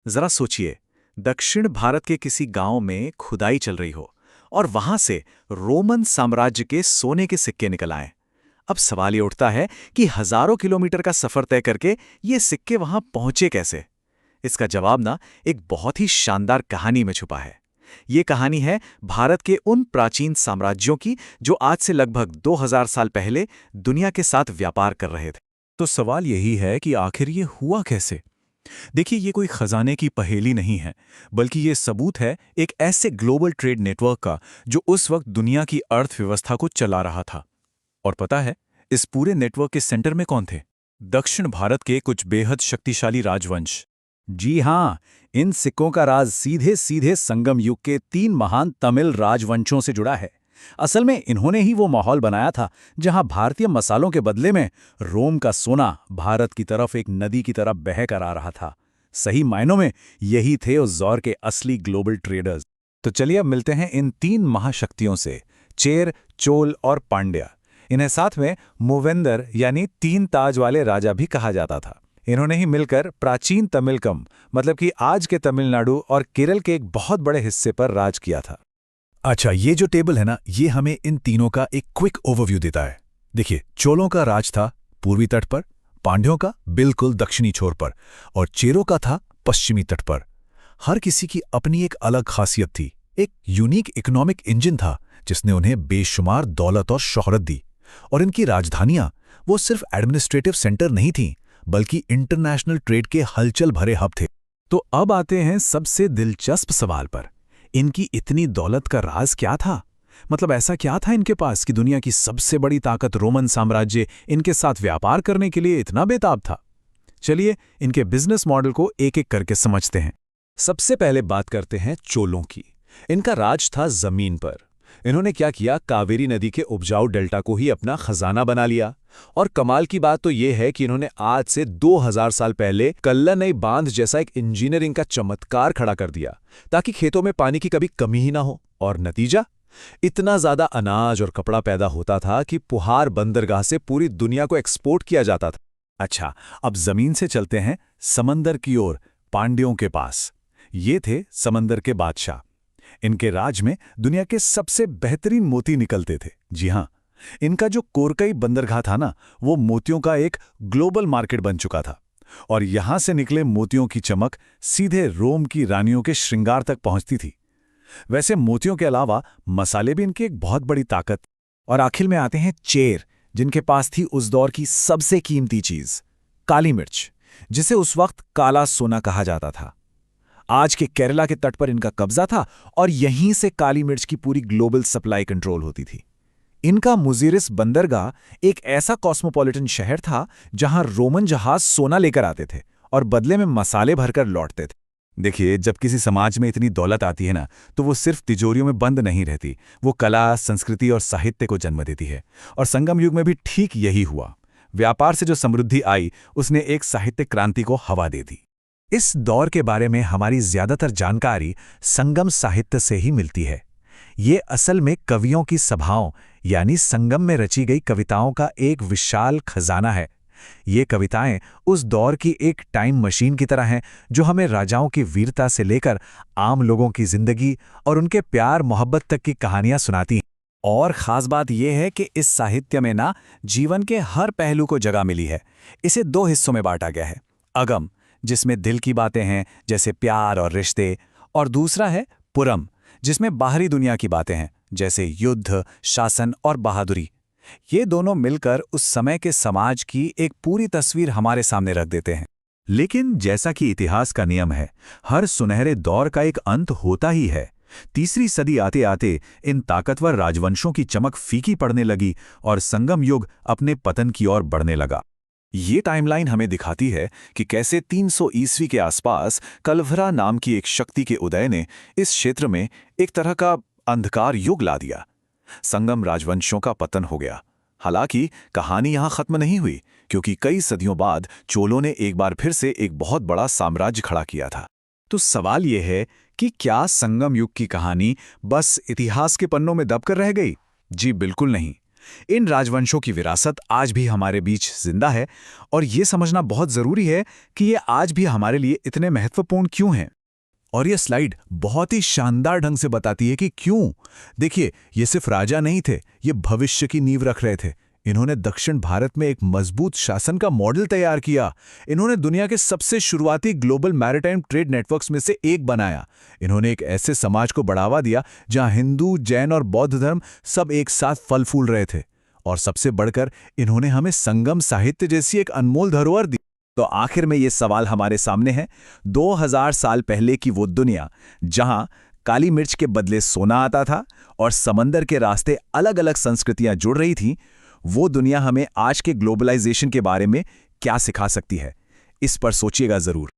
जरा सोचिए, दक्षिण भारत के किसी गांव में खुदाई चल रही हो और वहां से रोमन साम्राज्य के सोने के सिक्के निकल आए। अब सवाल ये उठता है कि हजारों किलोमीटर का सफर तय करके ये सिक्के वहां पहुंचे कैसे। इसका जवाब ना एक बहुत ही शानदार कहानी में छुपा है। ये कहानी है भारत के उन प्राचीन साम्राज्यों की जो आज से लगभग 2000 साल पहले दुनिया के साथ व्यापार कर रहे थे। तो सवाल यही है कि आखिर ये हुआ कैसे। देखिए, ये कोई खजाने की पहेली नहीं है, बल्कि ये सबूत है एक ऐसे ग्लोबल ट्रेड नेटवर्क का जो उस वक्त दुनिया की अर्थव्यवस्था को चला रहा था। और पता है, इस पूरे नेटवर्क के सेंटर में कौन थे? दक्षिण भारत के कुछ बेहद शक्तिशाली राजवंश। जी हाँ, इन सिक्कों का राज सीधे सीधे संगम युग के 3 महान तमिल राजवंशों से जुड़ा है। असल में इन्होंने ही वो माहौल बनाया था जहां भारतीय मसालों के बदले में रोम का सोना भारत की तरफ एक नदी की तरह बह कर आ रहा था। सही मायनों में यही थे उस दौर के असली ग्लोबल ट्रेडर्स। तो चलिए अब मिलते हैं इन 3 महाशक्तियों से, चेर, चोल और पांड्या। इन्हें साथ में मूवेंदर यानी 3 ताज वाले राजा भी कहा जाता था। इन्होंने ही मिलकर प्राचीन तमिलकम, मतलब कि आज के तमिलनाडु और केरल के एक बहुत बड़े हिस्से पर राज किया था। अच्छा, ये जो टेबल है ना, ये हमें इन तीनों का एक क्विक ओवरव्यू देता है। देखिए, चोलों का राज था पूर्वी तट पर, पांड्यों का बिल्कुल दक्षिणी छोर पर, और चेरों का था पश्चिमी तट पर। हर किसी की अपनी एक अलग खासियत थी, एक यूनिक इकोनॉमिक इंजन था जिसने उन्हें बेशुमार दौलत और शोहरत दी। और इनकी राजधानियां वो सिर्फ एडमिनिस्ट्रेटिव सेंटर नहीं थीं, बल्कि इंटरनेशनल ट्रेड के हलचल भरे हब थे। तो अब आते हैं सबसे दिलचस्प सवाल पर, इनकी इतनी दौलत का राज क्या था? मतलब ऐसा क्या था इनके पास कि दुनिया की सबसे बड़ी ताकत रोमन साम्राज्य इनके साथ व्यापार करने के लिए इतना बेताब था? चलिए इनके बिजनेस मॉडल को एक एक करके समझते हैं। सबसे पहले बात करते हैं चोलों की। इनका राज था जमीन पर। इन्होंने क्या किया, कावेरी नदी के उपजाऊ डेल्टा को ही अपना खजाना बना लिया। और कमाल की बात तो यह है कि इन्होंने आज से 2000 साल पहले कल्लानई बांध जैसा एक इंजीनियरिंग का चमत्कार खड़ा कर दिया ताकि खेतों में पानी की कभी कमी ही ना हो। और नतीजा, इतना ज्यादा अनाज और कपड़ा पैदा होता था कि पुहार बंदरगाह से पूरी दुनिया को एक्सपोर्ट किया जाता था। अच्छा, अब जमीन से चलते हैं समंदर की ओर, पांड्यों के पास। ये थे समंदर के बादशाह। इनके राज में दुनिया के सबसे बेहतरीन मोती निकलते थे। जी हां, इनका जो कोरकई बंदरगाह था ना, वो मोतियों का एक ग्लोबल मार्केट बन चुका था। और यहां से निकले मोतियों की चमक सीधे रोम की रानियों के श्रृंगार तक पहुंचती थी। वैसे मोतियों के अलावा मसाले भी इनकी एक बहुत बड़ी ताकत। और आखिर में आते हैं चेर, जिनके पास थी उस दौर की सबसे कीमती चीज, काली मिर्च, जिसे उस वक्त काला सोना कहा जाता था। आज के केरला के तट पर इनका कब्जा था और यहीं से काली मिर्च की पूरी ग्लोबल सप्लाई कंट्रोल होती थी। इनका मुजीरिस बंदरगाह एक ऐसा कॉस्मोपॉलिटन शहर था जहां रोमन जहाज सोना लेकर आते थे और बदले में मसाले भरकर लौटते थे। देखिए, जब किसी समाज में इतनी दौलत आती है ना, तो वो सिर्फ तिजोरियों में बंद नहीं रहती, वो कला, संस्कृति और साहित्य को जन्म देती है। और संगम युग में भी ठीक यही हुआ। व्यापार से जो समृद्धि आई, उसने एक साहित्यिक क्रांति को हवा दे दी। इस दौर के बारे में हमारी ज्यादातर जानकारी संगम साहित्य से ही मिलती है। ये असल में कवियों की सभाओं यानी संगम में रची गई कविताओं का एक विशाल खजाना है। ये कविताएं उस दौर की एक टाइम मशीन की तरह हैं, जो हमें राजाओं की वीरता से लेकर आम लोगों की जिंदगी और उनके प्यार मोहब्बत तक की कहानियां सुनाती हैं। और खास बात यह है कि इस साहित्य में ना जीवन के हर पहलू को जगह मिली है। इसे 2 हिस्सों में बांटा गया है, अगम, जिसमें दिल की बातें हैं जैसे प्यार और रिश्ते, और दूसरा है पुरम, जिसमें बाहरी दुनिया की बातें हैं जैसे युद्ध, शासन और बहादुरी। ये दोनों मिलकर उस समय के समाज की एक पूरी तस्वीर हमारे सामने रख देते हैं। लेकिन जैसा कि इतिहास का नियम है, हर सुनहरे दौर का एक अंत होता ही है। तीसरी सदी आते आते इन ताकतवर राजवंशों की चमक फीकी पड़ने लगी और संगम युग अपने पतन की ओर बढ़ने लगा। ये टाइमलाइन हमें दिखाती है कि कैसे 300 ईस्वी के आसपास कलभरा नाम की एक शक्ति के उदय ने इस क्षेत्र में एक तरह का अंधकार युग ला दिया। संगम राजवंशों का पतन हो गया। हालांकि कहानी यहां खत्म नहीं हुई, क्योंकि कई सदियों बाद चोलों ने एक बार फिर से एक बहुत बड़ा साम्राज्य खड़ा किया था। तो सवाल यह है कि क्या संगम युग की कहानी बस इतिहास के पन्नों में दबकर रह गई? जी बिल्कुल नहीं। इन राजवंशों की विरासत आज भी हमारे बीच जिंदा है और ये समझना बहुत ज़रूरी है कि ये आज भी हमारे लिए इतने महत्वपूर्ण क्यों हैं। और ये स्लाइड बहुत ही शानदार ढंग से बताती है कि क्यों। देखिए, ये सिर्फ राजा नहीं थे, ये भविष्य की नींव रख रहे थे। इन्होंने दक्षिण भारत में एक मजबूत शासन का मॉडल तैयार किया। इन्होंने दुनिया के सबसे शुरुआती ग्लोबल मैरिटाइम ट्रेड नेटवर्क्स में से एक बनाया। इन्होंने एक ऐसे समाज को बढ़ावा दिया जहां हिंदू, जैन और बौद्ध धर्म सब एक साथ फल फूल रहे थे। और सबसे बढ़कर इन्होंने हमें संगम साहित्य जैसी एक अनमोल धरोहर दी। तो आखिर में ये सवाल हमारे सामने है, 2000 साल पहले की वो दुनिया जहां काली मिर्च के बदले सोना आता था और समंदर के रास्ते अलग अलग संस्कृतियां जुड़ रही थीं, वो दुनिया हमें आज के ग्लोबलाइजेशन के बारे में क्या सिखा सकती है? इस पर सोचिएगा जरूर।